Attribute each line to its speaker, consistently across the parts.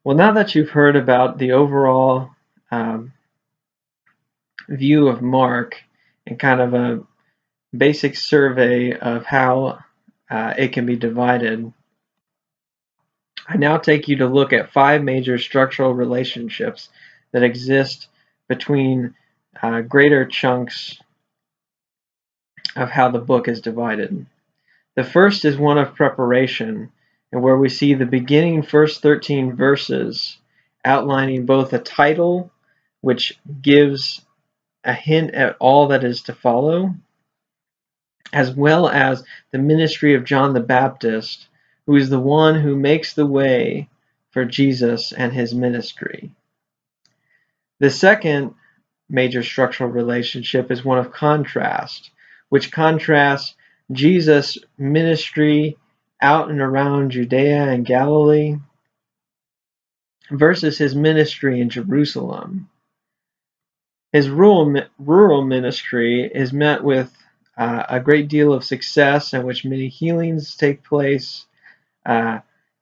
Speaker 1: Well, now that you've heard about the overall um, view of Mark and kind of a basic survey of how it can be divided, I now take you to look at 5 major structural relationships that exist between greater chunks of how the book is divided. The first is one of preparation, and where we see the beginning first 13 verses outlining both a title, which gives a hint at all that is to follow, as well as the ministry of John the Baptist, who is the one who makes the way for Jesus and his ministry. The second major structural relationship is one of contrast, which contrasts Jesus' ministry out and around Judea and Galilee versus his ministry in Jerusalem. His rural ministry is met with a great deal of success in which many healings take place.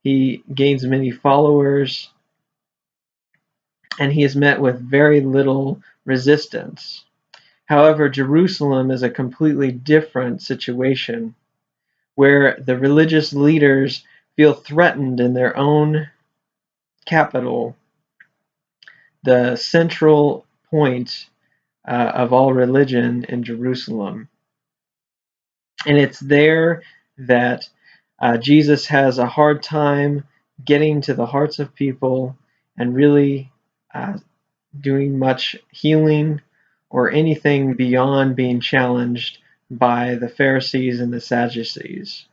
Speaker 1: He gains many followers, and he is met with very little resistance. However, Jerusalem is a completely different situation where the religious leaders feel threatened in their own capital, the central point of all religion in Jerusalem. And it's there that Jesus has a hard time getting to the hearts of people and really doing much healing or anything beyond being challenged by the Pharisees and the Sadducees.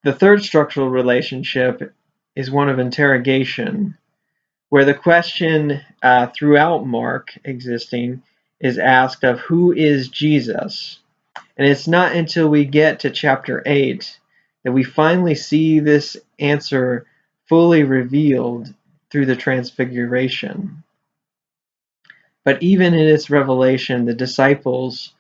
Speaker 1: The third structural relationship is one of interrogation, where the question throughout Mark existing is asked of who is Jesus? And it's not until we get to chapter 8 that we finally see this answer fully revealed through the transfiguration. But even in its revelation, the disciples,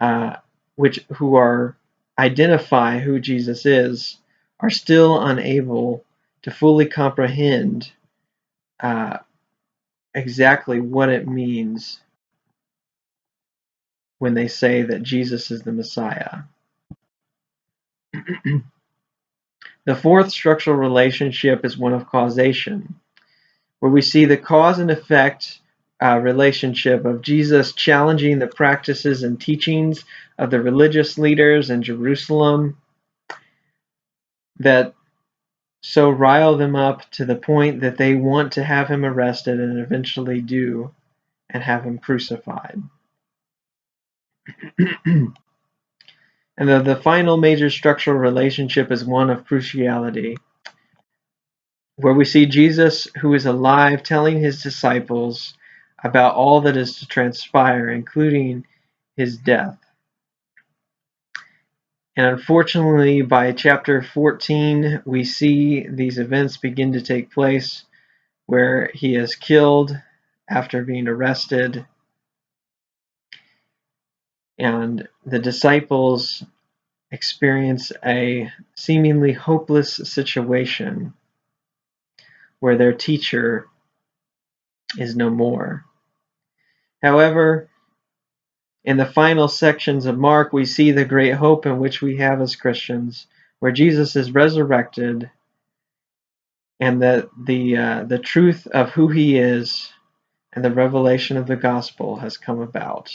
Speaker 1: who are identify who Jesus is, are still unable to fully comprehend exactly what it means when they say that Jesus is the Messiah. The fourth structural relationship is one of causation, where we see the cause and effect relationship of Jesus challenging the practices and teachings of the religious leaders in Jerusalem that so rile them up to the point that they want to have him arrested and eventually do and have him crucified. And the final major structural relationship is one of cruciality, where we see Jesus, who is alive, telling his disciples about all that is to transpire, including his death. And unfortunately, by chapter 14, we see these events begin to take place where he is killed after being arrested. And the disciples experience a seemingly hopeless situation where their teacher is no more. However, in the final sections of Mark, we see the great hope in which we have as Christians, where Jesus is resurrected and that the truth of who he is and the revelation of the gospel has come about.